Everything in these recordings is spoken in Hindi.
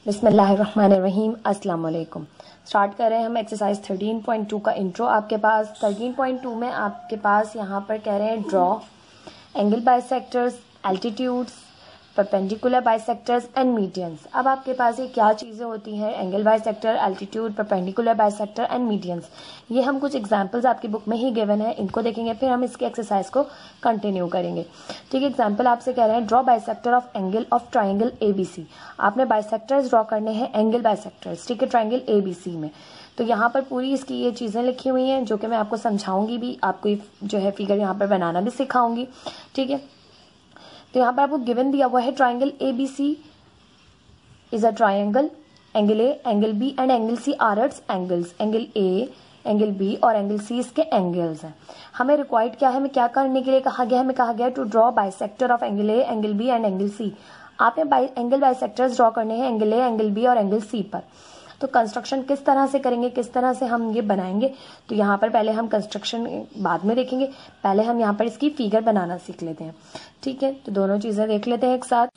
बिस्मिल्लाहिर्रहमानिर्रहीम। अस्सलाम वालेकुम। स्टार्ट कर रहे हैं हम एक्सरसाइज 13.2 का इंट्रो। आपके पास 13.2 में आपके पास यहाँ पर कह रहे हैं draw angle bisectors, altitudes, perpendicular bisectors and medians. अब आपके पास ये क्या चीज़ें होती हैं? Angle bisector, altitude, perpendicular bisector and medians. ये हम कुछ एग्जांपल्स आपकी बुक में ही गिवन है, इनको देखेंगे, फिर हम इसकी एक्सरसाइज को कंटिन्यू करेंगे। ठीक है, एग्जांपल आपसे कह रहे हैं draw bisector of angle of triangle ABC. आपने बाइसेक्टर्स ड्रॉ करने हैं एंगल बाइसेक्टर्स, ठीक है, ट्राइंगल एबीसी में। तो यहाँ पर पूरी इसकी ये चीज़ें लिखी हुई हैं जो कि मैं आपको समझाऊंगी भी, आपको जो है फिगर यहाँ पर बनाना भी सिखाऊंगी। ठीक है, तो यहाँ पर आपको गिवन दिया हुआ है triangle ABC is a triangle, angle A, angle B and angle C are its angles. Angle A, angle B और एंगल सी इसके एंगल्स हैं। हमें रिक्वायर्ड क्या है, हमें क्या करने के लिए कहा गया है? हमें कहा गया to draw bisector of angle A, angle B and angle C. आपने एंगल बाइसेक्टर्स ड्रॉ करने हैं एंगल ए, एंगल बी और एंगल सी पर। तो कंस्ट्रक्शन किस तरह से करेंगे, किस तरह से हम ये बनाएंगे, तो यहाँ पर पहले हम कंस्ट्रक्शन बाद में देखेंगे, पहले हम यहाँ पर इसकी फिगर बनाना सीख लेते हैं। ठीक है, तो दोनों चीजें देख लेते हैं एक साथ।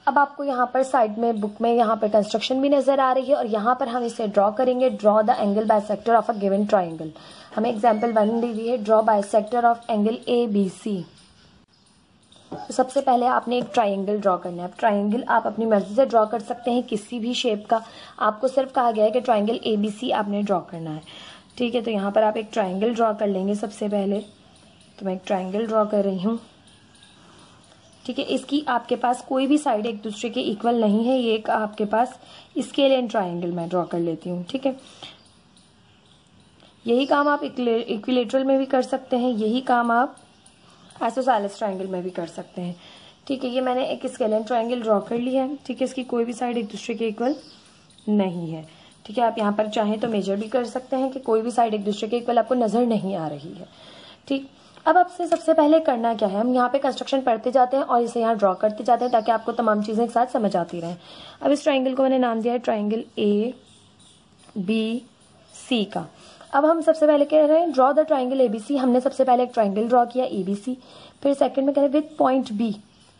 अब आपको यहाँ पर साइड में बुक में यहाँ पर कंस्ट्रक्शन भी नजर आ रही है और यहाँ पर हम इसे ड्रॉ करेंगे। Draw the angle bisector of a given triangle. हमें एग्जाम्पल 1 दी हुई है, draw bisector of angle A B C. तो सबसे पहले आपने एक ट्राइंगल ड्रॉ करना है। अब ट्राइंगल आप अपनी मर्जी से ड्रॉ कर सकते हैं, किसी भी शेप का। आपको सिर्फ कहा गया है कि ट्राइंगल एबीसी आपने ड्रॉ करना है। ठीक है, तो यहाँ पर आप एक ट्राइंगल ड्रॉ कर लेंगे सबसे पहले। तो मैं एक ट्राइंगल ड्रॉ कर रही हूँ। ठीक है, इसकी आपके पास कोई भी साइड एक दूसरे के इक्वल नहीं है, ये एक आपके पास स्केल ट्राइंगल मैं ड्रॉ कर लेती हूँ। ठीक है, यही काम आप इक्विलेटरल में भी कर सकते हैं, यही काम आप आइसोसेलेस ट्राइंगल में भी कर सकते हैं। ठीक है, ये मैंने एक स्केलेन ट्राइंगल ड्रॉ कर लिया है। ठीक है, इसकी कोई भी साइड एक दूसरे के इक्वल नहीं है। ठीक है, आप यहाँ पर चाहें तो मेजर भी कर सकते हैं कि कोई भी साइड एक दूसरे के इक्वल आपको नजर नहीं आ रही है। ठीक, अब आपसे सबसे पहले करना क्या है, हम यहाँ पे कंस्ट्रक्शन पढ़ते जाते हैं और इसे यहाँ ड्रॉ करते जाते हैं ताकि आपको तमाम चीजें एक साथ समझ आती रहें। अब इस ट्राइंगल को मैंने नाम दिया है ट्राइंगल ए बी सी का। अब हम सबसे पहले कह रहे हैं ड्रॉ द ट्राइंगल एबीसी। हमने सबसे पहले एक ट्राइंगल ड्रॉ किया एबीसी, फिर सेकंड में कह रहे हैं with point B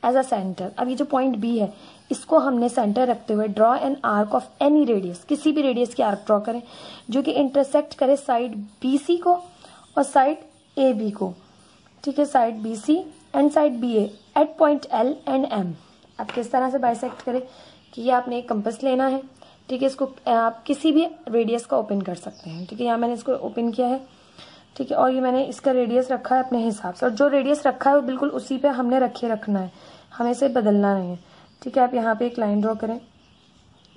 as a centre. अब ये जो पॉइंट बी है इसको हमने सेंटर रखते हुए draw an arc of any radius, किसी भी रेडियस की आर्क ड्रॉ करें जो कि इंटरसेक्ट करे साइड बीसी को और साइड ए बी को। ठीक है, side BC and side B A at point L and M. अब किस तरह से बाइसेक्ट करें कि ये आपने एक कंपास लेना है। ठीक है, इसको आप किसी भी रेडियस का ओपन कर सकते हैं। ठीक है, यहाँ मैंने इसको ओपन किया है। ठीक है, और ये मैंने इसका रेडियस रखा है अपने हिसाब से, और जो रेडियस रखा है वो बिल्कुल उसी पे हमने रखना है, हमें इसे बदलना नहीं है। ठीक है, आप यहाँ पे एक लाइन ड्रॉ करें,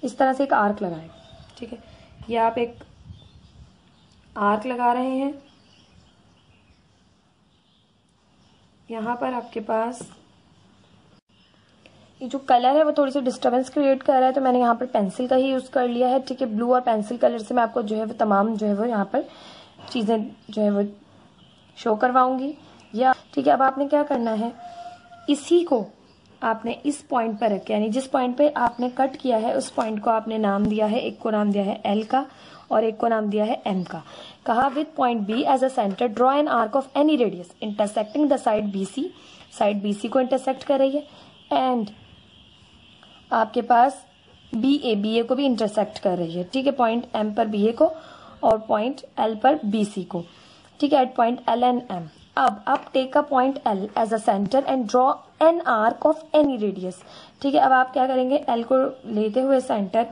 इस तरह से एक आर्क लगाएं। ठीक है, ये आप एक आर्क लगा रहे हैं। यहाँ पर आपके पास ये जो कलर है वो थोड़ी सी डिस्टर्बेंस क्रिएट कर रहा है, तो मैंने यहाँ पर पेंसिल का ही यूज कर लिया है। ठीक है, ब्लू और पेंसिल कलर से मैं आपको जो है वो तमाम जो है वो यहाँ पर चीजें जो है वो शो करवाऊंगी। या ठीक है, अब आपने क्या करना है, इसी को आपने इस पॉइंट पर रख, यानी जिस पॉइंट पे आपने कट किया है उस पॉइंट को आपने नाम दिया है, एक को नाम दिया है एल का और एक को नाम दिया है एम का। कहा with point B as a centre draw an arc of any radius intersecting the side BC. Side BC को इंटरसेक्ट कर रही है एंड आपके पास बी ए को भी इंटरसेक्ट कर रही है। ठीक है, पॉइंट एम पर बी ए को और पॉइंट एल पर बी सी को। ठीक है, at point L and M. अब आप take a point L as a centre and draw an arc of any radius. ठीक है, अब आप क्या करेंगे, एल को लेते हुए सेंटर,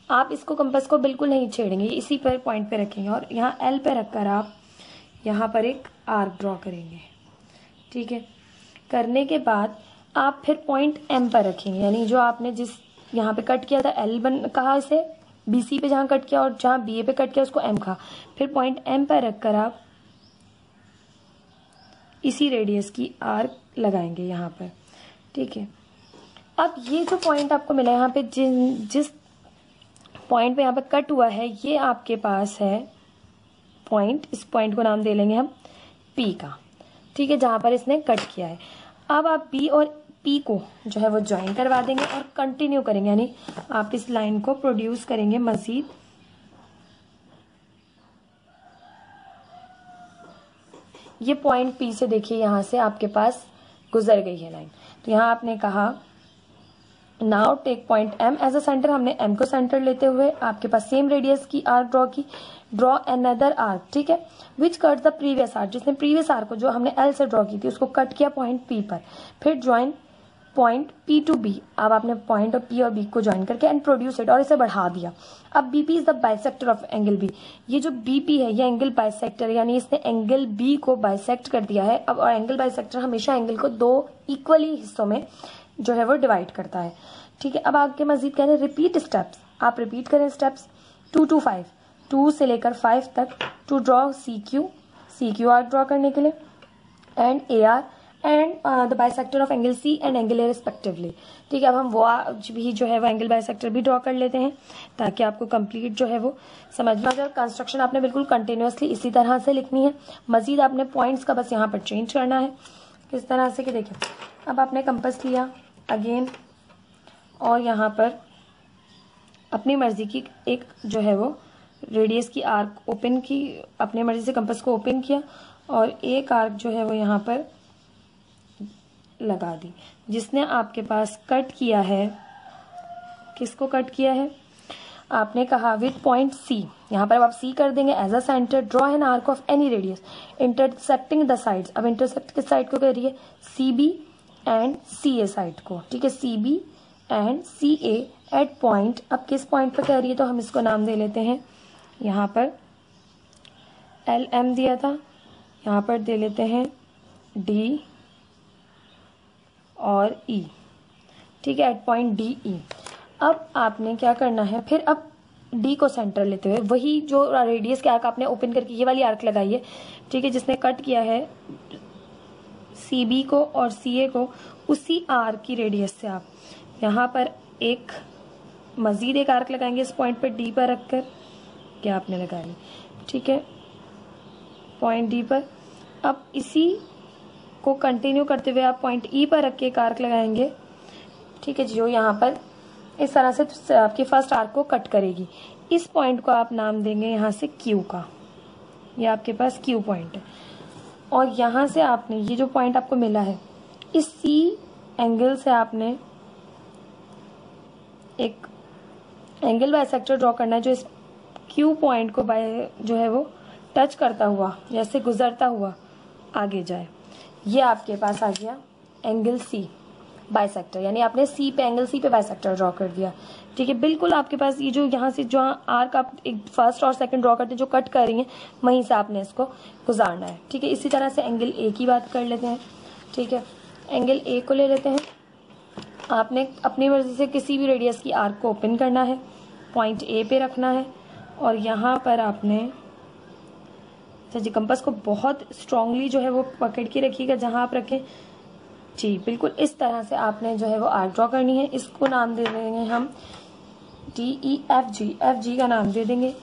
आप इसको कंपास को बिल्कुल नहीं छेड़ेंगे, इसी पर पॉइंट पे रखेंगे और यहाँ एल पे रखकर आप यहाँ पर एक आर्क ड्रॉ करेंगे। ठीक है, करने के बाद आप फिर पॉइंट एम पर रखेंगे, यानी जो आपने जिस यहाँ पे कट किया था एल कहा इसे, बीसी पे जहां कट किया और जहां बी ए पे कट किया उसको एम कहा। फिर पॉइंट एम पर रखकर आप इसी रेडियस की आर्क लगाएंगे यहाँ पर। ठीक है, अब ये जो पॉइंट आपको मिला यहाँ पे, जिस पॉइंट पे यहाँ पे कट हुआ है ये आपके पास है पॉइंट, इस पॉइंट को नाम दे लेंगे हम पी का। ठीक है, जहां पर इसने कट किया है। अब आप बी और पी को जो है वो ज्वाइन करवा देंगे और कंटिन्यू करेंगे, यानी आप इस लाइन को प्रोड्यूस करेंगे मजीद। ये पॉइंट पी से देखिए यहां से आपके पास गुजर गई है लाइन, तो यहां आपने कहा now take point M as a centre, हमने M को सेंटर लेते हुए आपके पास सेम रेडियस की आर्क ड्रॉ की, ड्रॉ अनदर आर्क, ठीक है, which cut the previous arc, जिसने प्रीवियस आर्क को जो हमने L से ड्रॉ की थी उसको कट किया पॉइंट P पर, फिर join point P to B, अब आपने पॉइंट P और B को ज्वाइन करके एंड प्रोड्यूस इट, और इसे बढ़ा दिया। अब BP is the bisector of angle B, ये जो BP है ये एंगल बाइसेक्टर, यानी इसने एंगल B को बाइसेक्ट कर दिया है। अब एंगल बाइसेक्टर हमेशा एंगल को दो इक्वली हिस्सों में जो है वो डिवाइड करता है, ठीक है। अब आगे मजीद कह रहे हैं रिपीट स्टेप्स, आप रिपीट करें स्टेप्स 2 to 5, 2 से लेकर 5 तक, to draw CQ arc draw करने के लिए, and AR and the bisector of angle C and angle A respectively, ठीक है। अब हम वो भी जो है वो एंगल बाइसेक्टर भी ड्रॉ कर लेते हैं ताकि आपको कंप्लीट जो है वो समझ में आ जाए। कंस्ट्रक्शन आपने बिल्कुल कंटिन्यूसली इसी तरह से लिखनी है, मजीद आपने पॉइंट्स का बस यहाँ पर चेंज करना है किस तरह से कि देखिए, अब आपने कंपास लिया अगेन और यहाँ पर अपनी मर्जी की एक जो है वो रेडियस की आर्क ओपन की, अपनी मर्जी से कंपास को ओपन किया और एक आर्क जो है वो यहाँ पर लगा दी, जिसने आपके पास कट किया है, किसको कट किया है, आपने कहा विथ पॉइंट C, यहाँ पर अब आप C कर देंगे as a centre, draw an arc of any radius intersecting the sides, अब इंटरसेक्ट किस साइड को करिए, CB एंड CA साइड को, ठीक है, CB and CA at point, अब किस पॉइंट पर कह रही है तो हम इसको नाम दे लेते हैं, यहाँ पर LM दिया था, यहाँ पर दे लेते हैं D और E, ठीक है, एट पॉइंट DE। अब आपने क्या करना है, फिर अब D को सेंटर लेते हुए वही जो रेडियस के आर्क आपने ओपन करके ये वाली आर्क लगाई है, ठीक है, जिसने कट किया है CB को और CA को, उसी आर्क की रेडियस से आप यहाँ पर एक मजीद एक आर्क लगाएंगे इस पॉइंट पर D पर रखकर, क्या आपने लगाई, ठीक है, पॉइंट D पर। अब इसी को कंटिन्यू करते हुए आप पॉइंट E पर रख के एक आर्क लगाएंगे, ठीक है, जो यहाँ पर इस तरह से आपके फर्स्ट आर्क को कट करेगी। इस पॉइंट को आप नाम देंगे यहाँ से Q का, ये आपके पास Q पॉइंट है, और यहाँ से आपने ये जो पॉइंट आपको मिला है इस C एंगल से आपने एक एंगल बाइसेक्टर ड्रॉ करना है जो इस Q पॉइंट को जो है वो टच करता हुआ, जैसे गुजरता हुआ आगे जाए। ये आपके पास आ गया एंगल C बाइसेक्टर, यानी आपने C पे एंगल C पे बाइसेक्टर ड्रॉ कर दिया, ठीक है। बिल्कुल आपके पास ये जो यहाँ से जो आर्क आप एक फर्स्ट और सेकंड ड्रॉ करते हैं जो कट कर रही हैं, वहीं से आपने इसको गुजारना है, ठीक है। इसी तरह से एंगल A की बात कर लेते हैं, ठीक है, एंगल A को ले लेते हैं, आपने अपनी मर्जी से किसी भी रेडियस की आर्क को ओपन करना है, पॉइंट A पे रखना है, और यहाँ पर आपने जी कंपास को बहुत स्ट्रांगली जो है वो पकड़ के रखिएगा जहां आप रखें, जी बिल्कुल इस तरह से आपने जो है वो आर्क ड्रॉ करनी है। इसको नाम दे देंगे हम DEFG, FG का नाम दे देंगे,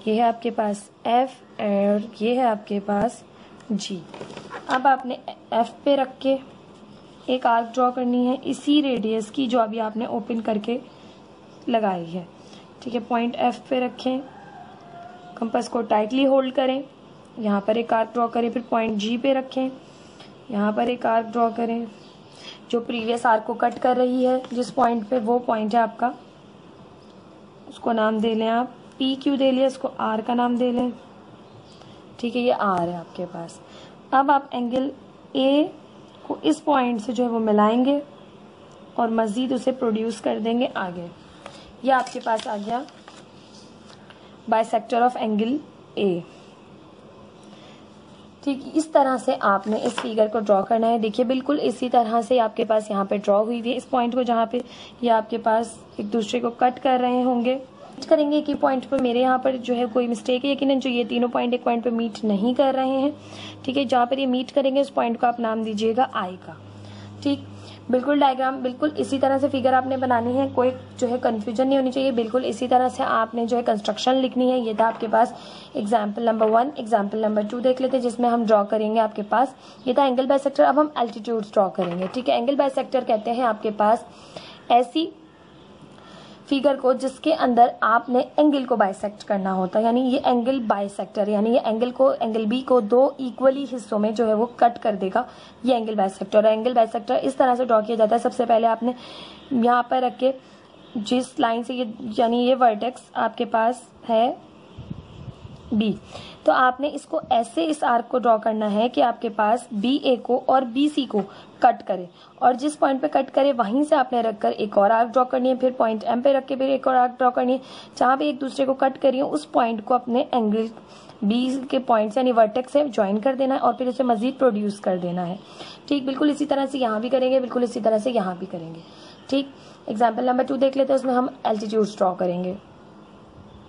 ये है आपके पास F और ये है आपके पास G। अब आपने F पे रख के एक आर्क ड्रॉ करनी है इसी रेडियस की जो अभी आपने ओपन करके लगाई है, ठीक है, पॉइंट F पे रखें, कंपास को टाइटली होल्ड करें, यहाँ पर एक आर्क ड्रॉ करें, फिर पॉइंट G पे रखें, यहाँ पर एक आर्क ड्रॉ करें जो प्रीवियस आर्क को कट कर रही है, जिस पॉइंट पे वो पॉइंट है आपका, उसको नाम दे लें आप PQ दे लिया, इसको R का नाम दे लें, ठीक है, ये R है आपके पास। अब आप एंगल A को इस पॉइंट से जो है वो मिलाएंगे और मजीद उसे प्रोड्यूस कर देंगे आगे। ये आपके पास आ गया बाइसेक्टर ऑफ एंगल A, ठीक, इस तरह से आपने इस फिगर को ड्रॉ करना है। देखिए बिल्कुल इसी तरह से आपके पास यहाँ पे ड्रॉ हुई हुई है इस पॉइंट को, जहाँ पे ये आपके पास एक दूसरे को कट कर रहे होंगे, करेंगे कि पॉइंट पर मेरे यहाँ पर जो है कोई मिस्टेक है यकीनन, जो ये तीनों पॉइंट एक पॉइंट पे मीट नहीं कर रहे हैं, ठीक है, जहाँ पर ये मीट करेंगे उस पॉइंट को आप नाम दीजिएगा I का, ठीक। बिल्कुल डायग्राम बिल्कुल इसी तरह से फिगर आपने बनानी है, कोई जो है कंफ्यूजन नहीं होनी चाहिए, बिल्कुल इसी तरह से आपने जो है कंस्ट्रक्शन लिखनी है। ये था आपके पास एग्जाम्पल नंबर 1। एग्जाम्पल नंबर 2 देख लेते हैं जिसमें हम ड्रॉ करेंगे आपके पास, ये था एंगल बाइसेक्टर। अब हम एल्टीट्यूड्स ड्रॉ करेंगे, ठीक है। एंगल बाइसेक्टर कहते हैं आपके पास ऐसी फिगर को जिसके अंदर आपने एंगल को बाइसेक्ट करना होता है, यानी ये एंगल बाइसेक्टर, यानी ये एंगल बी को दो इक्वली हिस्सों में जो है वो कट कर देगा, ये एंगल बाइसेक्टर। और एंगल बाइसेक्टर इस तरह से ड्रॉ किया जाता है, सबसे पहले आपने यहाँ पर रख के जिस लाइन से ये, यानी ये वर्टेक्स आपके पास है बी, तो आपने इसको ऐसे इस आर्क को ड्रॉ करना है कि आपके पास बी ए को और बी सी को कट करे, और जिस पॉइंट पे कट करे वहीं से आपने रखकर एक और आर्क ड्रॉ करनी है, फिर पॉइंट एम पे रख के फिर एक और आर्क ड्रॉ करनी है, जहां पे एक दूसरे को कट करिए उस पॉइंट को अपने एंगल बी के पॉइंट से यानी वर्टेक्स से ज्वाइन कर देना है और फिर उसे मजीद प्रोड्यूस कर देना है। ठीक, बिल्कुल इसी तरह से यहाँ भी करेंगे, बिल्कुल इसी तरह से यहाँ भी करेंगे। ठीक, एग्जाम्पल नंबर 2 देख लेते हैं, उसमें हम एल्टीट्यूड्स ड्रॉ करेंगे।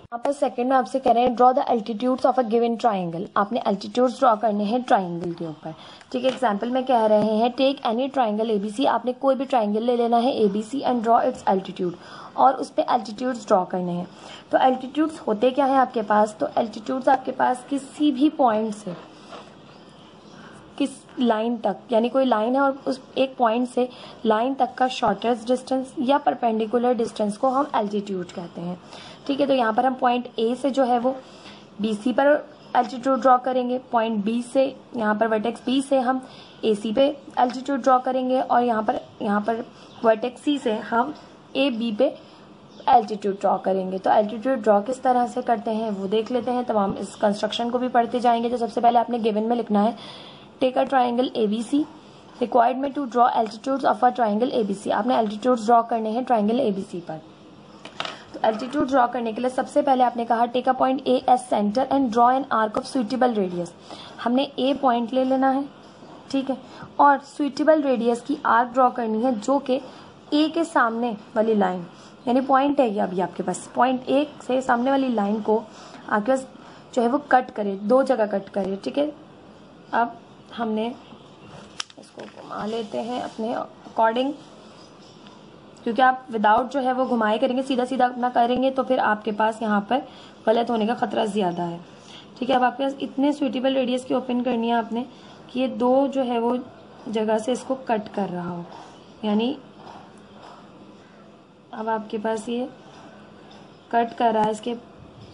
यहाँ पर सेकंड में आपसे कह रहे हैं draw the altitudes of a given triangle. आपने एल्टीट्यूड्स ड्रॉ करने हैं ट्राइंगल के ऊपर। ठीक है, एग्जाम्पल में कह रहे हैं टेक एनी ट्राइंगल एबीसी, आपने कोई भी ट्राइंगल ले लेना है ABC and draw it's altitude, और उस पर एल्टीट्यूड्स ड्रॉ करने हैं। तो एल्टीट्यूड्स होते क्या है आपके पास, तो एल्टीट्यूड्स आपके पास किसी भी पॉइंट से किस लाइन तक, यानी कोई लाइन है और उस एक पॉइंट से लाइन तक का शॉर्टेस्ट डिस्टेंस या परपेंडिकुलर डिस्टेंस को हम एल्टीट्यूड कहते हैं। ठीक है, तो यहाँ पर हम पॉइंट ए से जो है वो बी सी पर एल्टीट्यूड ड्रॉ करेंगे, पॉइंट बी से यहाँ पर वर्टेक्स बी से हम ए सी पे एल्टीट्यूड ड्रॉ करेंगे, और यहाँ पर वर्टेक्स सी से हम ए बी पे एल्टीट्यूड ड्रॉ करेंगे। तो एल्टीट्यूड ड्रॉ किस तरह से करते हैं वो देख लेते हैं, तमाम इस कंस्ट्रक्शन को भी पढ़ते जाएंगे। तो सबसे पहले आपने गिवन में लिखना है take a triangle ABC, required में to draw altitudes of a triangle ABC. आपने एल्टीट्यूड्स ड्रॉ करने हैं ट्राइंगल एबीसी पर। तो एल्टीट्यूड ड्रॉ करने के लिए सबसे पहले आपने कहा take a point A as centre and draw an arc of suitable radius. हमने ए पॉइंट ले लेना है, ठीक है, और सुइटेबल रेडियस की आर्क ड्रॉ करनी है जो कि ए के सामने वाली लाइन, यानी पॉइंट है ये अभी आपके पास, पॉइंट ए से सामने वाली लाइन को आपके पास जो है वो कट करे, दो जगह कट करे। ठीक है, अब हमने इसको घुमा लेते हैं अपने अकॉर्डिंग, क्योंकि आप विदाउट जो है वो घुमाए करेंगे, सीधा सीधा अपना करेंगे तो फिर आपके पास यहाँ पर गलत होने का खतरा ज्यादा है। ठीक है, अब आपके पास इतने सुइटेबल रेडियस की ओपन करनी है आपने कि ये दो जो है वो जगह से इसको कट कर रहा हो, यानी अब आपके पास ये कट कर रहा है इसके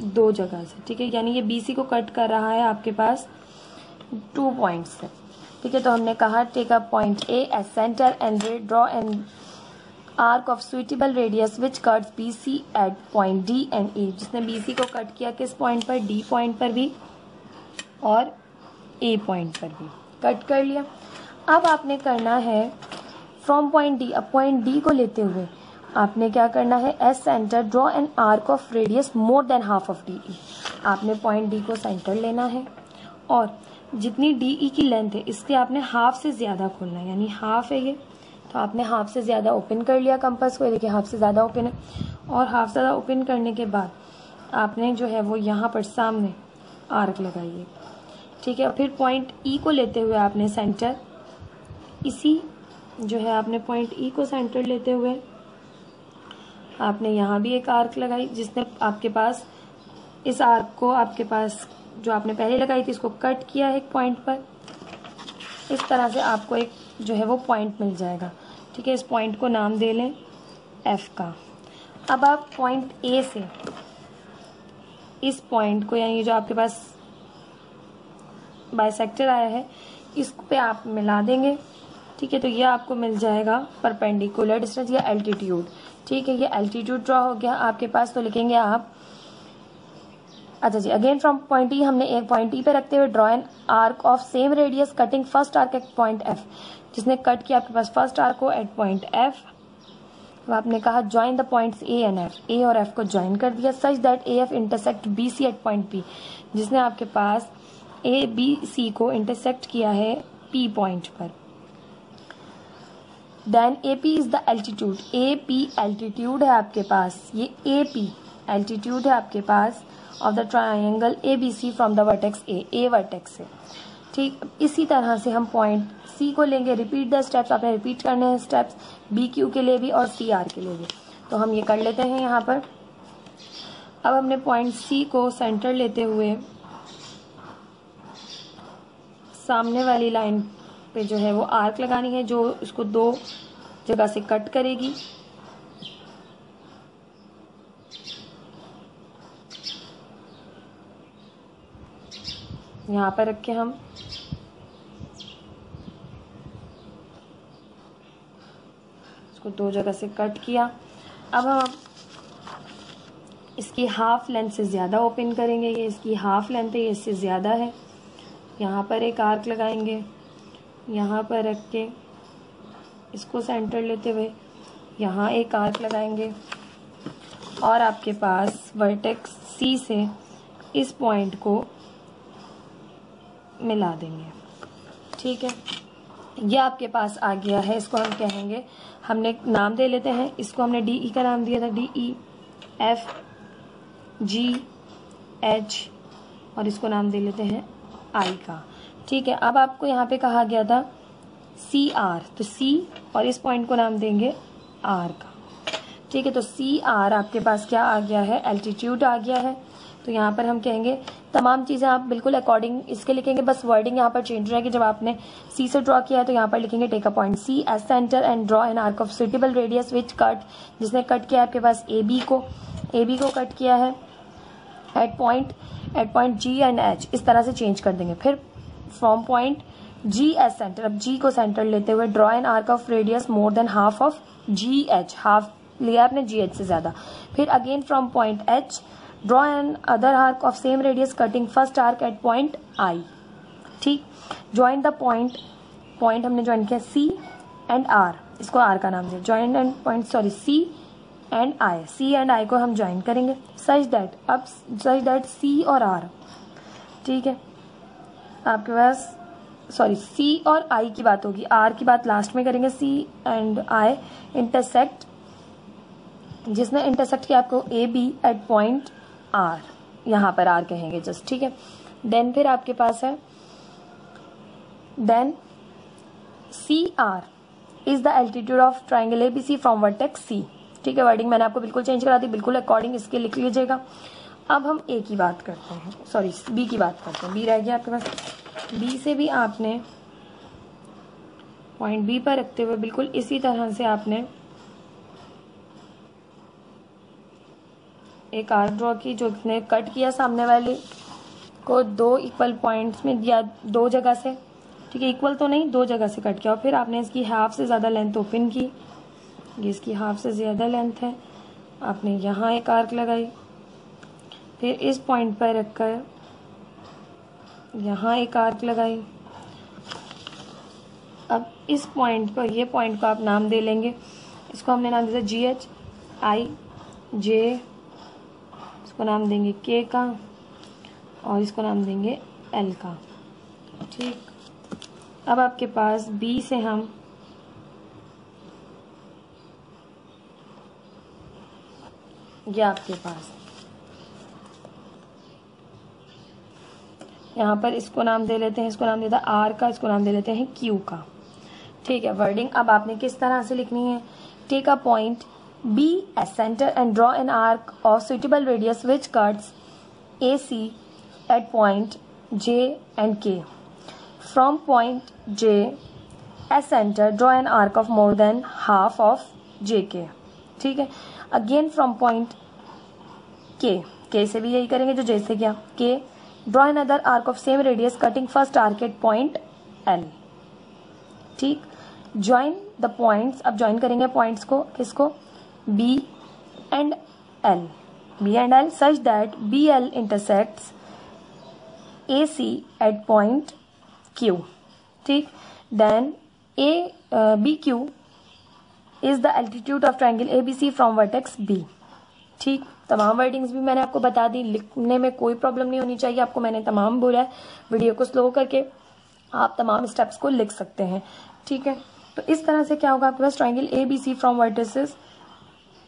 दो जगह से। ठीक है, यानी ये बीसी को कट कर रहा है आपके पास 2 पॉइंट्स से। ठीक है, तो हमने कहा take a point A as centre and draw an arc of suitable radius which cuts BC at point D and A. जिसने बीसी को कट किया किस पॉइंट पर, डी पॉइंट पर भी और ए पॉइंट पर भी कट कर लिया। अब आपने करना है फ्रॉम पॉइंट डी, अब पॉइंट डी को लेते हुए आपने क्या करना है, as centre draw an arc of radius more than half of D E. आपने पॉइंट डी को सेंटर लेना है और जितनी डी ई की लेंथ है इससे आपने हाफ से ज्यादा खोलना है, यानी हाफ है ये, तो आपने हाफ से ज्यादा ओपन कर लिया कंपास को, देखिए हाफ से ज्यादा ओपन है, और हाफ से ज्यादा ओपन करने के बाद आपने जो है वो यहाँ पर सामने आर्क लगाइए। ठीक है, फिर पॉइंट ई को लेते हुए आपने सेंटर, इसी जो है आपने पॉइंट ई को सेंटर लेते हुए आपने यहाँ भी एक आर्क लगाई, जिसने आपके पास इस आर्क को आपके पास जो आपने पहले लगाई थी इसको कट किया एक पॉइंट पर। इस तरह से आपको एक जो है वो पॉइंट मिल जाएगा। ठीक है, इस पॉइंट को नाम दे लें एफ का। अब आप पॉइंट ए से इस पॉइंट को, यानी जो आपके पास बाइसेक्टर आया है, इस पे आप मिला देंगे। ठीक है, तो ये आपको मिल जाएगा परपेंडिकुलर डिस्टेंस या एल्टीट्यूड। ठीक है, ये एल्टीट्यूड ड्रॉ हो गया आपके पास, तो लिखेंगे आप, अच्छा जी, अगेन फ्रॉम पॉइंट ई, हमने एक पॉइंट ई पे रखते हुए draw an arc of same radius cutting first arc at point F. जिसने कट किया आपके पास फर्स्ट आर्क को एट पॉइंट एफ, अब आपने कहा join the points A and F, A और एफ को ज्वाइन कर दिया such that A F intersect B C at point P. जिसने आपके पास ए बी सी को इंटरसेक्ट किया है पी पॉइंट पर। Then A P is the altitude, A P altitude है आपके पास, ये ए पी एल्टीट्यूड है आपके पास of the triangle A B C from the vertex A vertex से। ठीक, इसी तरह से हम पॉइंट सी को लेंगे, रिपीट द स्टेप्स, आपने रिपीट करने हैं स्टेप्स बी क्यू के लिए भी और सी आर के लिए भी। तो हम ये कर लेते हैं यहाँ पर। अब हमने पॉइंट सी को सेंटर लेते हुए सामने वाली लाइन पे जो है वो आर्क लगानी है, जो इसको दो जगह से कट करेगी। यहाँ पर रख के हम इसको 2 जगह से कट किया। अब हम इसकी हाफ लेंथ से ज़्यादा ओपन करेंगे। ये इसकी हाफ लेंथ है, ये इससे ज़्यादा है। यहाँ पर एक आर्क लगाएंगे, यहाँ पर रख के इसको सेंटर लेते हुए यहाँ एक आर्क लगाएंगे और आपके पास वर्टेक्स सी से इस पॉइंट को मिला देंगे। ठीक है, ये आपके पास आ गया है। इसको हम कहेंगे, हमने नाम दे लेते हैं, इसको हमने डी ई का नाम दिया था, D E F G H, और इसको नाम दे लेते हैं आई का। ठीक है, अब आपको यहाँ पे कहा गया था सी आर, तो सी और इस पॉइंट को नाम देंगे आर का। ठीक है, तो सी आर आपके पास क्या आ गया है, एल्टीट्यूड आ गया है। तो यहाँ पर हम कहेंगे, तमाम चीज़ें आप बिल्कुल अकॉर्डिंग इसके लिखेंगे, बस वर्डिंग यहाँ पर चेंज रहेगी। जब आपने सी से ड्रॉ किया है तो यहाँ पर लिखेंगे take a point C as centre and draw an arc of suitable radius which cut, जिसने कट किया है आपके पास ए बी को कट किया है at point G and H, इस तरह से चेंज कर देंगे। फिर from point G as centre, अब जी को सेंटर लेते हुए draw an arc of radius more than half of G H, half लिया आपने जी एच से ज्यादा। फिर again from point H draw another arc of same radius cutting first arc at point I. ठीक, ज्वाइन द पॉइंट हमने ज्वाइन किया सी एंड आर, इसको आर का नाम दिया, join and point C and I, C and I को हम ज्वाइन करेंगे सच दैट सी और आर, ठीक है, आपके पास सी और आई की बात होगी, आर की बात लास्ट में करेंगे। सी एंड आई इंटरसेक्ट, जिसने इंटरसेक्ट किया आपको A B at point R, यहाँ पर आर कहेंगे जस्ट। ठीक है, देन फिर आपके पास है, then C R is the altitude of triangle A B C from vertex C. ठीक है, वर्डिंग मैंने आपको बिल्कुल चेंज करा दी, बिल्कुल अकॉर्डिंग इसके लिख लीजिएगा। अब हम ए की बात करते हैं, बी की बात करते हैं। बी रह गया आपके पास, बी से भी आपने पॉइंट बी पर रखते हुए बिल्कुल इसी तरह से आपने एक आर्क ड्रॉ की, जो ने कट किया सामने वाले को 2 इक्वल पॉइंट्स में दिया, 2 जगह से। ठीक है, इक्वल तो नहीं, 2 जगह से कट किया और फिर आपने इसकी हाफ से ज़्यादा लेंथ ओपन की, ये इसकी हाफ से ज़्यादा लेंथ है, आपने यहाँ एक आर्क लगाई, फिर इस पॉइंट पर रखकर यहाँ एक आर्क लगाई। अब इस पॉइंट पर, ये पॉइंट को आप नाम दे लेंगे, इसको हमने नाम दिया जी एच आई जे, इसको नाम देंगे के का और इसको नाम देंगे एल का। ठीक, अब आपके पास बी से हम ये आपके पास यहाँ पर इसको नाम दे लेते हैं, इसको नाम देता है आर का, इसको नाम दे लेते हैं क्यू का। ठीक है, वर्डिंग अब आपने किस तरह से लिखनी है, take a point B as centre and draw an arc of suitable radius which cuts A C at point J and K. From point J as centre draw an arc of more than half of J K. ठीक है, अगेन फ्रॉम पॉइंट के से भी यही करेंगे जो जैसे किया, K draw another arc of same radius cutting first arc at point L. ठीक, ज्वाइन द पॉइंट्स, अब ज्वाइन करेंगे पॉइंट्स को, किसको, B and L such that B L intersects A C at point Q. ठीक, then B Q is the altitude of triangle A B C from vertex B. ठीक, तमाम वर्डिंग्स भी मैंने आपको बता दी, लिखने में कोई प्रॉब्लम नहीं होनी चाहिए आपको, मैंने तमाम बोला है। वीडियो को स्लो करके आप तमाम स्टेप्स को लिख सकते हैं। ठीक है, तो इस तरह से क्या होगा, आपके पास triangle A B C from vertices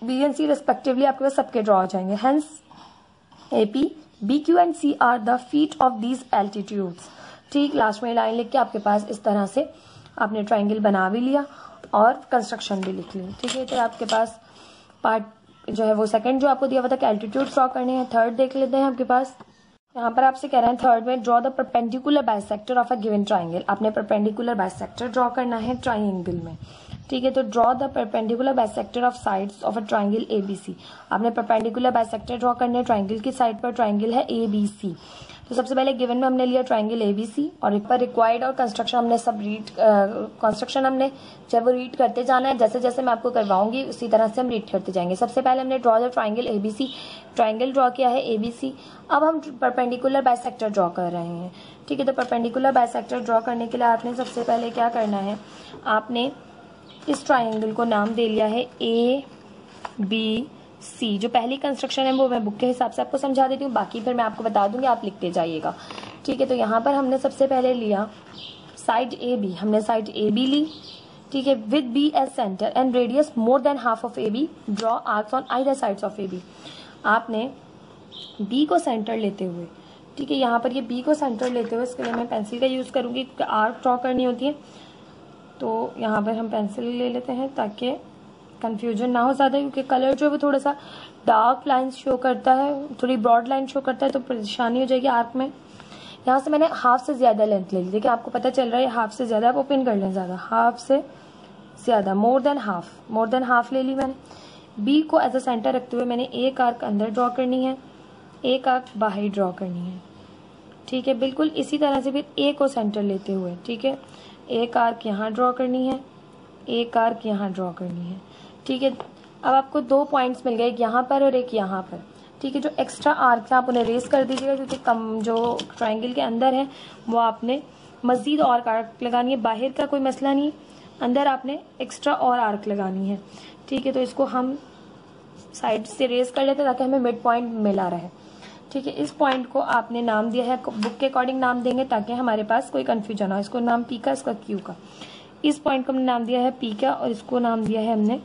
B and C respectively आपके पास सबके ड्रॉ हो जाएंगे। Hence A P B Q and C R the feet of these altitudes. ठीक, लास्ट में लाइन लिख के आपके पास इस तरह से आपने ट्राइंगल बना भी लिया और कंस्ट्रक्शन भी लिख ली। ठीक है, तो आपके पास पार्ट जो है वो सेकंड जो आपको दिया हुआ था कि एल्टीट्यूड ड्रॉ करने हैं। थर्ड देख लेते हैं आपके पास, यहाँ पर आपसे कह रहे हैं थर्ड में draw the perpendicular bisector of a given triangle. आपने परपेंडिकुलर बाइसेक्टर ड्रॉ करना है ट्राइंगल में। ठीक है, तो draw the perpendicular bisector of sides of a triangle A B C. आपने परपेंडिकुलर बाइसेक्टर ड्रॉ करने हैं ट्राइंगल की साइड पर, ट्राइंगल है ए बी सी। तो सबसे पहले गिवन में हमने लिया ट्राइंगल ABC और पर रिक्वायर्ड और कंस्ट्रक्शन हमने सब रीड कंस्ट्रक्शन हमने जब वो रीड करते जाना है, जैसे जैसे मैं आपको करवाऊंगी उसी तरह से हम रीड करते जाएंगे। सबसे पहले हमने draw the triangle ABC, triangle draw किया है ABC। अब हम परपेंडिकुलर बाइसेक्टर ड्रॉ कर रहे हैं, ठीक है। तो परपेंडिकुलर बाइसेक्टर ड्रॉ करने के लिए आपने सबसे पहले क्या करना है, आपने इस ट्राइंगल को नाम दे लिया है ABC। जो पहली कंस्ट्रक्शन है वो मैं बुक के हिसाब से आपको समझा देती हूँ, बाकी फिर मैं आपको बता दूंगी, आप लिखते जाइएगा, ठीक है। तो यहाँ पर हमने सबसे पहले लिया साइड AB, हमने साइड AB ली, ठीक है, with B as centre and radius more than half of AB, draw arcs on either sides of AB। आपने B को सेंटर लेते हुए, ठीक है, यहाँ पर ये B को सेंटर लेते हुए, इसके लिए मैं पेंसिल का यूज करूंगी क्योंकि आर्क ड्रॉ करनी होती है, तो यहाँ पर हम पेंसिल ले लेते हैं ताकि कंफ्यूजन ना हो ज़्यादा, क्योंकि कलर जो है वो थोड़ा सा डार्क लाइन शो करता है, थोड़ी ब्रॉड लाइन शो करता है, तो परेशानी हो जाएगी आर्क में। यहाँ से मैंने हाफ से ज़्यादा लेंथ ले ली, देखिए आपको पता चल रहा है हाफ से ज़्यादा, आप ओपन कर लें, ज़्यादा हाफ से ज़्यादा, मोर देन हाफ ले ली मैंने। बी को एज अ सेंटर रखते हुए मैंने एक आर्क अंदर ड्रॉ करनी है, एक आर्क बाहर ड्रॉ करनी है, ठीक है। बिल्कुल इसी तरह से फिर ए को सेंटर लेते हुए, ठीक है, एक आर्क यहाँ ड्रॉ करनी है, एक आर्क यहाँ ड्रॉ करनी है, ठीक है। अब आपको 2 पॉइंट्स मिल गए, एक यहाँ पर और एक यहाँ पर, ठीक है। जो एक्स्ट्रा आर्क है आप उन्हें रेस कर दीजिएगा, क्योंकि कम जो ट्राइंगल के अंदर है वो आपने मजीद और आर्क लगानी है, बाहर का कोई मसला नहीं, अंदर आपने एक्स्ट्रा और आर्क लगानी है, ठीक है। तो इसको हम साइड से रेस कर लेते हैं ताकि हमें मिड पॉइंट मिला रहे, ठीक है। इस पॉइंट को आपने नाम दिया है, बुक के अकॉर्डिंग नाम देंगे ताकि हमारे पास कोई कंफ्यूजन हो। इसको नाम P का, इसका Q का। इस पॉइंट को हमने नाम दिया है P का और इसको नाम दिया है हमने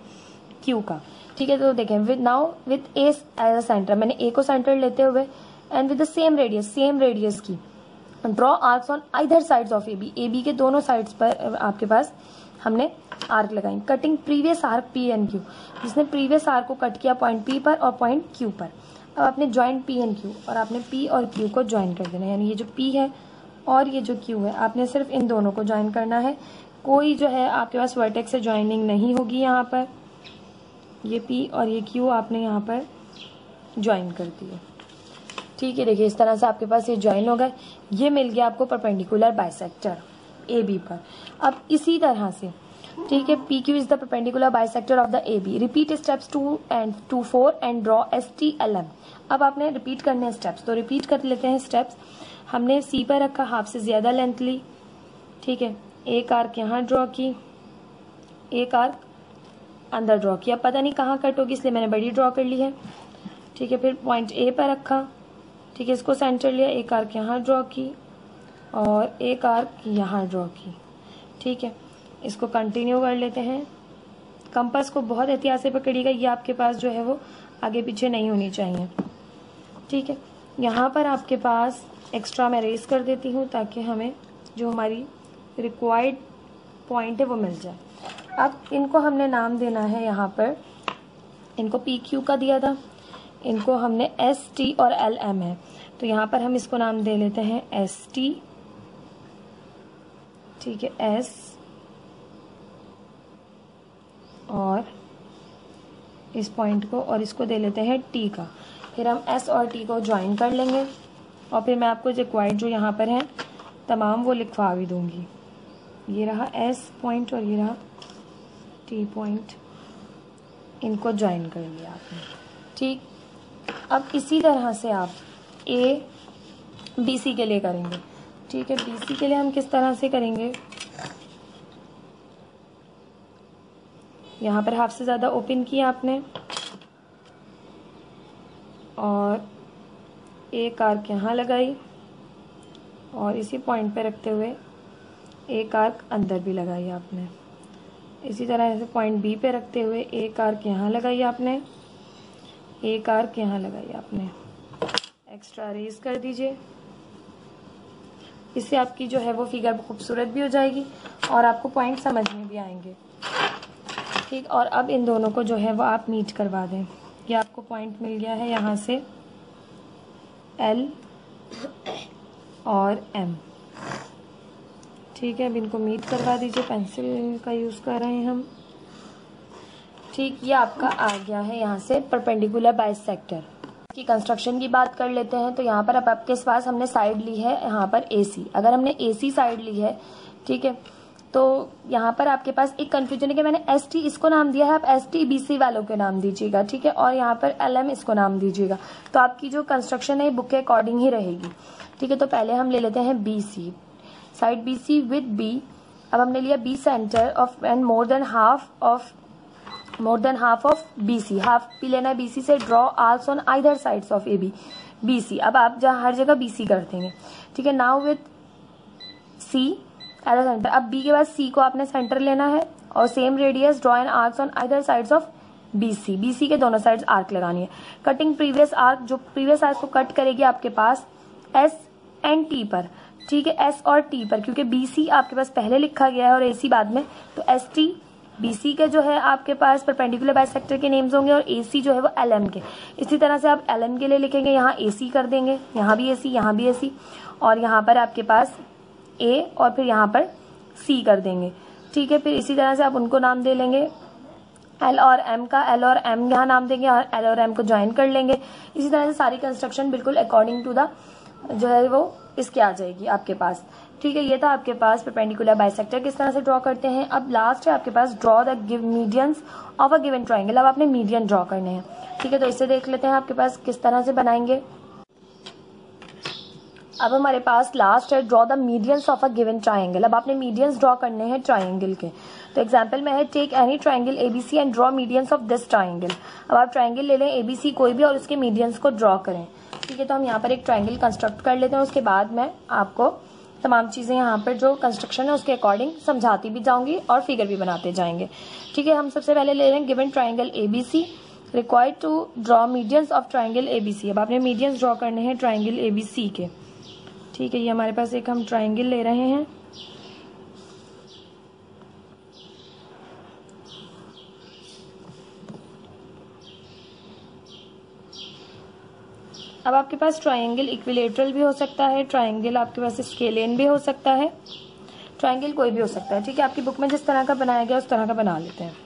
Q का, ठीक है। तो देखें with A as a centre, मैंने A को सेंटर लेते हुए and with the same radius की draw arcs on either sides of AB के दोनों साइड्स पर आपके पास हमने आर्क लगाई। Cutting previous arc P and Q, जिसने प्रीवियस आर्क को कट किया पॉइंट P पर और पॉइंट Q पर। अब आपने ज्वाइंट P एंड Q और आपने P और Q को ज्वाइन कर देना है, यानी ये जो P है और ये जो Q है आपने सिर्फ इन दोनों को ज्वाइन करना है। कोई जो है आपके पास वर्टेक्स से ज्वाइनिंग नहीं होगी, यहाँ पर ये P और ये Q आपने यहाँ पर ज्वाइन कर दिए, ठीक है। देखिए इस तरह से आपके पास ये ज्वाइन हो गए, ये मिल गया आपको परपेंडिकुलर बाइसेक्टर AB पर। अब इसी तरह से, ठीक है, PQ is the perpendicular bisector of the AB। Repeat steps 2 and 4 and draw STLM। अब आपने रिपीट करने हैं स्टेप्स, तो रिपीट कर लेते हैं स्टेप्स। हमने C पर रखा, हाफ से ज्यादा लेंथ ली, ठीक है, एक आर्क यहाँ ड्रॉ की, एक आर्क अंदर ड्रॉ किया, पता नहीं कहाँ कट होगी इसलिए मैंने बड़ी ड्रॉ कर ली है, ठीक है। फिर पॉइंट A पर रखा, ठीक है, इसको सेंटर लिया, एक आर्क यहाँ ड्रॉ की और एक आर्क यहाँ ड्रॉ की, ठीक है। इसको कंटिन्यू कर लेते हैं। कंपास को बहुत एहतियात से पकड़िएगा, ये आपके पास जो है वो आगे पीछे नहीं होनी चाहिए, ठीक है। यहाँ पर आपके पास एक्स्ट्रा मैं रेस कर देती हूँ ताकि हमें जो हमारी रिक्वायर्ड पॉइंट है वो मिल जाए। अब इनको हमने नाम देना है, यहाँ पर इनको PQ का दिया था, इनको हमने ST और LM है, तो यहाँ पर हम इसको नाम दे लेते हैं ST, ठीक है, S और इस पॉइंट को और इसको दे लेते हैं T का। फिर हम S और T को ज्वाइन कर लेंगे और फिर मैं आपको रिक्वायर्ड जो यहाँ पर है तमाम वो लिखवा भी दूंगी। ये रहा S पॉइंट और ये रहा T पॉइंट, इनको ज्वाइन कर लिया आपने, ठीक। अब इसी तरह से आप BC के लिए करेंगे, ठीक है। BC के लिए हम किस तरह से करेंगे, यहाँ पर हाफ से ज़्यादा ओपन किया आपने और एक आर्क यहाँ लगाई और इसी पॉइंट पे रखते हुए एक आर्क अंदर भी लगाई आपने। इसी तरह से पॉइंट B पे रखते हुए एक आर्क यहाँ लगाई आपने, एक आर्क यहाँ लगाई आपने। एक्स्ट्रा रेस कर दीजिए, इससे आपकी जो है वो फिगर खूबसूरत भी हो जाएगी और आपको पॉइंट समझ में भी आएंगे, ठीक। और अब इन दोनों को जो है वो आप मीट करवा दें। ये आपको पॉइंट मिल गया है यहाँ से L और M, ठीक है। अब इनको मीट करवा दीजिए, पेंसिल का यूज़ कर रहे हैं हम, ठीक। ये आपका आ गया है यहाँ से परपेंडिकुलर बाइसेक्टर। की कंस्ट्रक्शन की बात कर लेते हैं। तो यहाँ पर अब आपके पास हमने साइड ली है यहाँ पर AC। अगर हमने AC साइड ली है, ठीक है, तो यहाँ पर आपके पास एक कंफ्यूजन है कि मैंने ST इसको नाम दिया है, आप ST BC वालों के नाम दीजिएगा, ठीक है, और यहाँ पर LM इसको नाम दीजिएगा। तो आपकी जो कंस्ट्रक्शन है बुक के अकॉर्डिंग ही रहेगी, ठीक है। तो पहले हम ले लेते हैं BC, side BC with B। अब हमने लिया B centre of and more than half of BC, half भी लेना है BC से। Draw arcs on either sides of AB BC। अब आप जहाँ हर जगह BC कर देंगे, ठीक है। Now with C as a centre. अब B के बाद C को आपने सेंटर लेना है और same radius draw an arcs on either sides of BC के दोनों साइड्स आर्क लगानी है। कटिंग प्रीवियस आर्क, जो प्रीवियस आर्क को कट करेगी आपके पास S एंड T पर, ठीक है, S और T पर, क्योंकि BC आपके पास पहले लिखा गया है और AC बाद में। तो ST BC के जो है आपके पास परपेंडिकुलर बाइसेक्टर के नेम्स होंगे और AC जो है वो LM के। इसी तरह से आप LM के लिए लिखेंगे, यहाँ AC कर देंगे, यहाँ भी AC, यहाँ भी AC, और यहाँ पर आपके पास A और फिर यहाँ पर C कर देंगे, ठीक है। फिर इसी तरह से आप उनको नाम दे लेंगे L और M का, L और M यहाँ नाम देंगे और L और M को ज्वाइन कर लेंगे। इसी तरह से सारी कंस्ट्रक्शन बिल्कुल अकॉर्डिंग टू द जो है वो इसके आ जाएगी आपके पास, ठीक है। ये था आपके पास परपेंडिकुलर बाइसेक्टर किस तरह से ड्रॉ करते हैं। अब लास्ट है आपके पास draw the medians of a given triangle. अब आपने मीडियन ड्रॉ करने हैं, ठीक है। तो इससे देख लेते हैं आपके पास किस तरह से बनाएंगे। अब हमारे पास लास्ट है draw the medians of a given triangle. अब आपने मीडियंस ड्रॉ करने हैं ट्राइंगल के। तो एग्जांपल में है take any triangle ABC and draw medians of this triangle. अब आप ट्राइंगल ले लें ABC कोई भी और उसके मीडियंस को ड्रॉ करें, ठीक है। तो हम यहाँ पर एक ट्राइंगल कंस्ट्रक्ट कर लेते हैं, उसके बाद मैं आपको तमाम चीज़ें यहाँ पर जो कंस्ट्रक्शन है उसके अकॉर्डिंग समझाती भी जाऊंगी और फिगर भी बनाते जाएंगे, ठीक है। हम सबसे पहले ले रहे हैं given triangle ABC, required to draw medians of triangle ABC। अब आपने मीडियंस ड्रॉ करने हैं ट्राइंगल ABC के, ठीक है। ये हमारे पास एक हम ट्राइंगल ले रहे हैं, अब आपके पास ट्राइंगल इक्विलेटरल भी हो सकता है, ट्राइंगल आपके पास स्केलियन भी हो सकता है, ट्राइंगल कोई भी हो सकता है, ठीक है। आपकी बुक में जिस तरह का बनाया गया उस तरह का बना लेते हैं।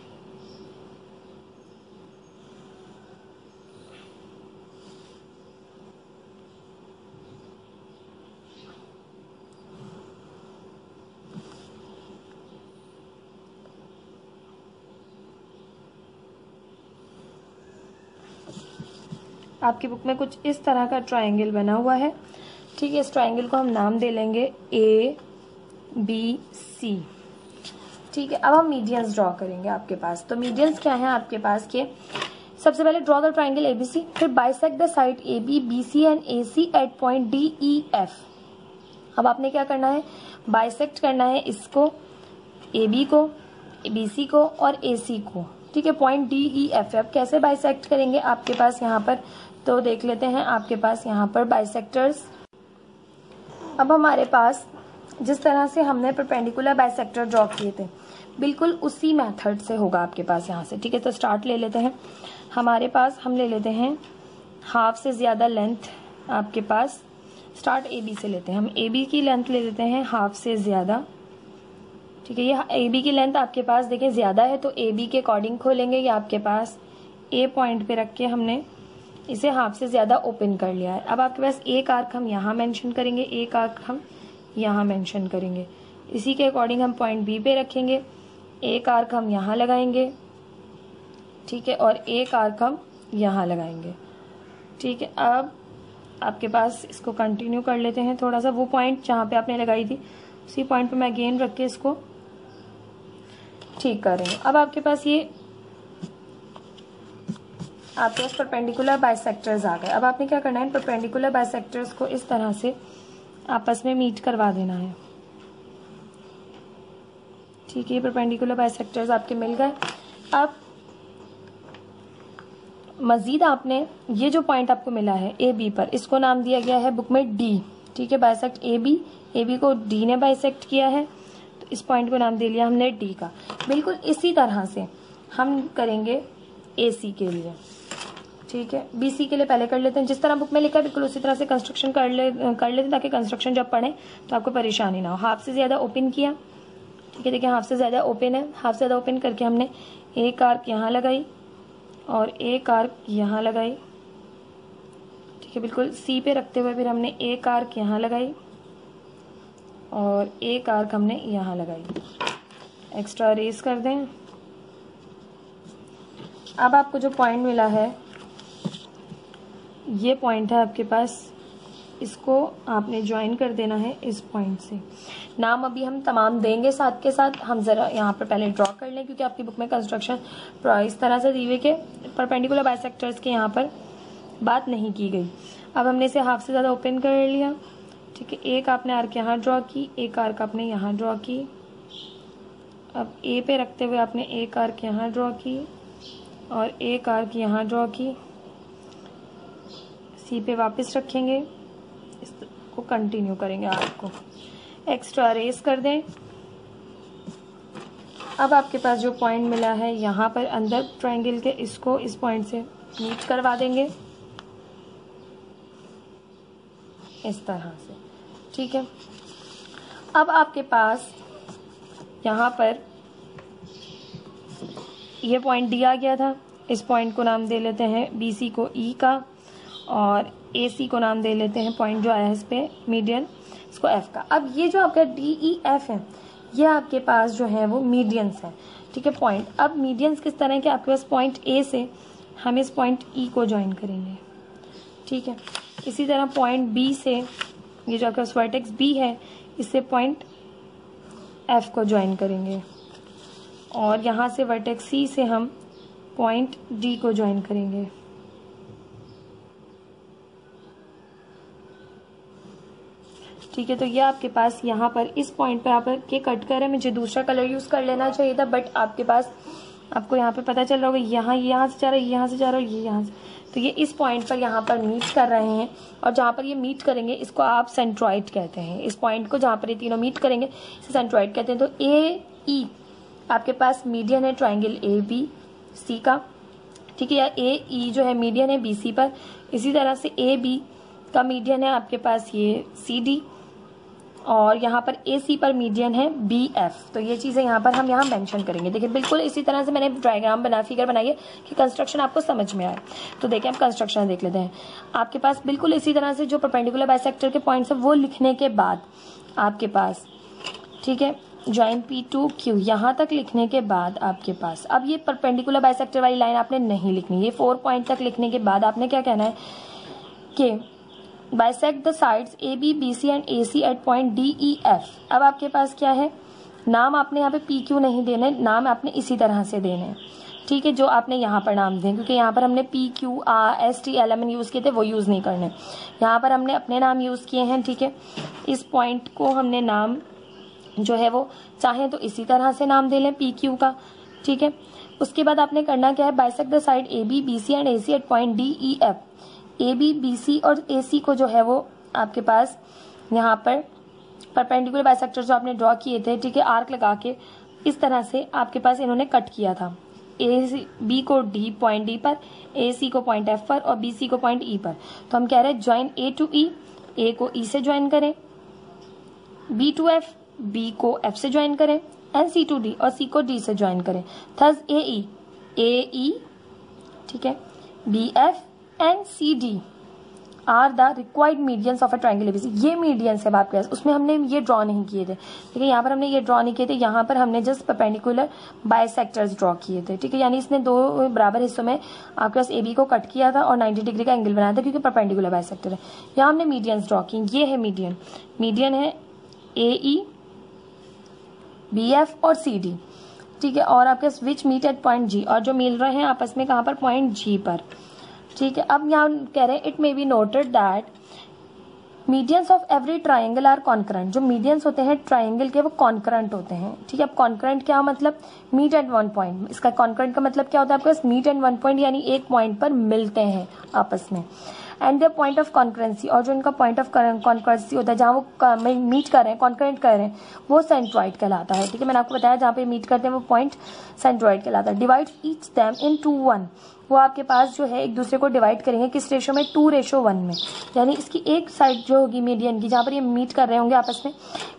आपकी बुक में कुछ इस तरह का ट्राइंगल बना हुआ है, ठीक है। इस ट्राइंगल को हम नाम दे लेंगे ABC, ठीक है। अब हम मीडियंस ड्रॉ करेंगे आपके पास। तो मीडियंस क्या है आपके पास के, सबसे पहले ड्रॉ द ट्राइंगल ABC, फिर bisect the side AB BC and AC at point DEF। अब आपने क्या करना है, बाइसेक्ट करना है इसको, AB को, BC को और AC को, ठीक है, पॉइंट DEF। अब कैसे बाइसेक्ट करेंगे आपके पास यहाँ पर, तो देख लेते हैं आपके पास यहाँ पर बाइसेक्टर्स। अब हमारे पास जिस तरह से हमने परपेंडिकुलर बाइसेक्टर ड्रॉ किए थे बिल्कुल उसी मेथड से होगा आपके पास यहाँ से, ठीक है। तो स्टार्ट ले लेते हैं, हमारे पास हम ले लेते हैं हाफ से ज़्यादा लेंथ आपके पास, स्टार्ट AB से लेते हैं हम, AB की लेंथ ले लेते हैं हाफ से ज़्यादा, ठीक है। ये AB की लेंथ आपके पास देखें ज़्यादा है तो AB के अकॉर्डिंग खोलेंगे। ये आपके पास A पॉइंट पे रख के हमने इसे हाफ से ज़्यादा ओपन कर लिया है। अब आपके पास एक आर्क हम यहाँ मेंशन करेंगे, एक आर्क हम यहाँ मेंशन करेंगे, इसी के अकॉर्डिंग हम पॉइंट B पे रखेंगे, एक आर्क हम यहाँ लगाएंगे, ठीक है, और एक आर्क हम यहाँ लगाएंगे, ठीक है। अब आपके पास इसको कंटिन्यू कर लेते हैं थोड़ा सा, वो पॉइंट जहाँ पे आपने लगाई थी उसी पॉइंट पे मैं अगेन रख के इसको ठीक कर रही हूँ। अब आपके पास ये आपके पास परपेंडिकुलर बाइसेक्टर्स आ गए। अब आपने क्या करना है, परपेंडिकुलर बाइसेक्टर्स को इस तरह से आपस में मीट करवा देना है, ठीक है। परपेंडिकुलर बाइसेक्टर्स आपके मिल गए। अब मजीद आपने ये जो पॉइंट आपको मिला है AB पर, इसको नाम दिया गया है बुक में D, ठीक है। बाइसेक्ट AB को D ने बाइसेक्ट किया है तो इस पॉइंट को नाम दे लिया हमने D का। बिल्कुल इसी तरह से हम करेंगे AC के लिए, ठीक है। BC के लिए पहले कर लेते हैं, जिस तरह बुक में लिखा है बिल्कुल उसी तरह से कंस्ट्रक्शन कर लेते हैं ताकि कंस्ट्रक्शन जब पढ़े तो आपको परेशानी ना हो। हाफ से ज़्यादा ओपन किया, ठीक है, देखिए हाफ से ज़्यादा ओपन है, हाफ से ज़्यादा ओपन करके हमने एक आर्क यहाँ लगाई और एक आर्क यहाँ लगाई, ठीक है। बिल्कुल सी पे रखते हुए फिर हमने एक आर्क यहाँ लगाई और एक आर्क हमने यहाँ लगाई। एक्स्ट्रा रेस कर दें। अब आपको जो पॉइंट मिला है ये पॉइंट है आपके पास, इसको आपने ज्वाइन कर देना है इस पॉइंट से। नाम अभी हम तमाम देंगे साथ के साथ, हम ज़रा यहाँ पर पहले ड्रॉ कर लें क्योंकि आपकी बुक में कंस्ट्रक्शन इस तरह से दी हुई के परपेंडिकुलर बाइसेक्टर्स के यहाँ पर बात नहीं की गई। अब हमने इसे हाफ से ज़्यादा ओपन कर लिया, ठीक है। एक आपने आर्क यहाँ ड्रॉ की, एक आर्क आपने यहाँ ड्रॉ की। अब ए पे रखते हुए आपने एक आर्क यहाँ ड्रॉ की और एक आर्क यहाँ ड्रॉ की। सी पे वापस रखेंगे, इसको कंटिन्यू करेंगे आर्क को। एक्स्ट्रा रेस कर दें। अब आपके पास जो पॉइंट मिला है यहाँ पर अंदर ट्रायंगल के, इसको इस पॉइंट से मीट करवा देंगे इस तरह से, ठीक है। अब आपके पास यहाँ पर ये पॉइंट दिया गया था, इस पॉइंट को नाम दे लेते हैं BC को E का और AC को नाम दे लेते हैं पॉइंट जो आया है इस पे मीडियन, इसको F का। अब ये जो आपका DEF है ये आपके पास जो है वो मीडियंस है, ठीक है, पॉइंट। अब मीडियंस किस तरह के, आपके पास पॉइंट A से हम इस पॉइंट E को ज्वाइन करेंगे, ठीक है। इसी तरह पॉइंट B से ये जो आपके पास वर्टेक्स B है इससे पॉइंट F को ज्वाइन करेंगे और यहाँ से वर्टेक्स C से हम पॉइंट D को ज्वाइन करेंगे, ठीक है। तो ये आपके पास यहाँ पर इस पॉइंट पे आप के कट कर है, मुझे दूसरा कलर यूज कर लेना चाहिए था बट आपके पास, आपको यहाँ पे पता चल रहा होगा यहाँ से जा रहा है, यहाँ से जा रहा है, ये यहाँ से, तो ये इस पॉइंट पर यहाँ पर मीट कर रहे हैं और जहाँ पर ये मीट करेंगे इसको आप सेंट्रॉइड कहते हैं। इस पॉइंट को जहाँ पर ये तीनों मीट करेंगे इसे सेंट्रॉइड कहते हैं। तो AE आपके पास मीडियन है ट्राइंगल ABC का, ठीक है, या AE जो है मीडियन है BC पर। इसी तरह से AB का मीडियन है आपके पास ये CD और यहाँ पर AC पर मीडियन है BF। तो ये चीज़ें यहाँ पर हम यहाँ मेंशन करेंगे। देखिए बिल्कुल इसी तरह से मैंने डायग्राम बना, फिगर बनाई है कि कंस्ट्रक्शन आपको समझ में आए। तो देखिए हम कंस्ट्रक्शन देख लेते हैं। आपके पास बिल्कुल इसी तरह से जो परपेंडिकुलर बाइसेक्टर के पॉइंट्स है वो लिखने के बाद आपके पास, ठीक है, ज्वाइन P2Q यहाँ तक लिखने के बाद आपके पास, अब ये परपेंडिकुलर बाइसेक्टर वाली लाइन आपने नहीं लिखनी, ये 4 पॉइंट तक लिखने के बाद आपने क्या कहना है कि bisect the sides AB, BC and AC at point DEF। अब आपके पास क्या है, नाम आपने यहाँ पे PQ नहीं देने, नाम आपने इसी तरह से देने, ठीक है, जो आपने यहाँ पर नाम दें, क्योंकि यहाँ पर हमने PQ ST LMN यूज़ किए थे वो यूज़ नहीं करने, यहाँ पर हमने अपने नाम यूज़ किए हैं, ठीक है। इस पॉइंट को हमने नाम जो है वो चाहे तो इसी तरह से नाम दे लें PQ का, ठीक है। उसके बाद आपने करना क्या है, bisect the side AB, BC and AC at point DEF। AB, BC और AC को जो है वो आपके पास यहाँ पर परपेंडिकुलर बाइसेक्टर जो आपने ड्रॉ किए थे, ठीक है, आर्क लगा के इस तरह से आपके पास इन्होंने कट किया था। B को D पॉइंट D पर, AC को पॉइंट F पर और BC को पॉइंट E पर। तो हम कह रहे हैं join A to E, A को E से ज्वाइन करें, B टू F, B को F से ज्वाइन करें एंड C टू D और C को D से ज्वाइन करें। थस AE, ठीक है, BF and CD are the required medians of a triangle ABC। ये मीडियंस है आपके पास, उसमें हमने ये ड्रॉ नहीं किए थे, ठीक है, यहाँ पर हमने ये ड्रॉ नहीं किए थे, यहाँ पर हमने जस्ट परपेंडिकुलर बाइसेक्टर्स ड्रॉ किए थे, ठीक है, यानी इसने 2 बराबर हिस्सों में आपके पास AB को कट किया था और 90 डिग्री का एंगल बनाया था क्योंकि परपेंडिकुलर बाइसेक्टर है। यहाँ हमने मीडियंस ड्रॉ की, ये है मीडियन है AE, BF और CD, ठीक है, और आपके विच मीट एट पॉइंट G, और जो मिल रहे हैं आपस में कहाँ पर, पॉइंट G पर, ठीक है। अब यहाँ कह रहे हैं it may be noted that medians of every triangle are concurrent. जो मीडियंस होते हैं ट्राइंगल के वो कॉन्करेंट होते हैं, ठीक है। अब कॉन्करेंट क्या मतलब, मीट एट वन पॉइंट, इसका कॉन्करेंट का मतलब क्या होता है आपके पास, मीट एट वन पॉइंट, यानी एक पॉइंट पर मिलते हैं आपस में। And the point of concurrency, और जो इनका पॉइंट ऑफ कॉन्करेंसी होता है जहाँ वो मीट कर रहे हैं, कॉन्करेंट कर रहे हैं, वो सेंट्रॉइड कहलाता है, ठीक है। मैंने आपको बताया जहाँ पे मीट करते हैं वो पॉइंट सेंट्रॉइड कहलाता है। डिवाइड ईच देम इन 2:1, वो आपके पास जो है एक दूसरे को डिवाइड करेंगे किस रेशो में, 2:1 में, यानी इसकी एक साइड जो होगी मीडियन की, जहाँ पर ये मीट कर रहे होंगे आपस में,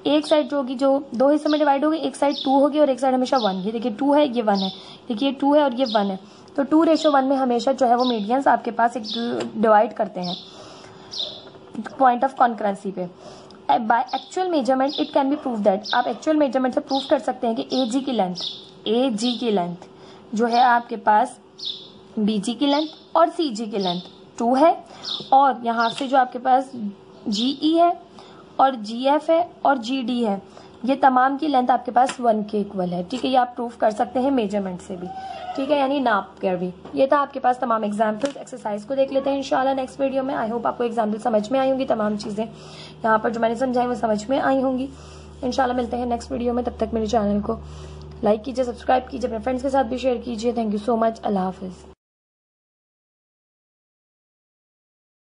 एक साइड जो होगी जो 2 हिस्सों में डिवाइड होगी, एक साइड 2 होगी और एक साइड हमेशा 1। ये देखिए 2 है, ये 1 है, देखिए 2 है और ये 1 है, तो 2:1 में हमेशा जो है वो मीडियंस आपके पास एक डिवाइड करते हैं। पॉइंट ऑफ कॉन्करेंसी पे। By actual measurement it can be prove that, आप एक्चुअल मेजरमेंट से प्रूव कर सकते हैं कि AG की लेंथ जो है आपके पास BG की लेंथ और CG की लेंथ 2 है, और यहाँ से जो आपके पास GE है और GF है और GD है, ये तमाम की लेंथ आपके पास 1 के इक्वल है। ठीक है, ये आप प्रूफ कर सकते हैं मेजरमेंट से भी। ठीक है, यानी नाप कर भी। ये था आपके पास तमाम एग्जाम्पल्स। एक्सरसाइज को देख लेते हैं इंशाल्लाह नेक्स्ट वीडियो में। आई होप आपको एग्जाम्पल समझ में आई होंगी, तमाम चीज़ें यहाँ पर जो मैंने समझाई वो समझ में आई होंगी। इंशाल्लाह मिलते हैं नेक्स्ट वीडियो में। तब तक मेरे चैनल को लाइक कीजिए, सब्सक्राइब कीजिए, अपने फ्रेंड्स के साथ भी शेयर कीजिए। Thank you so much. अल्लाह हाफिज़।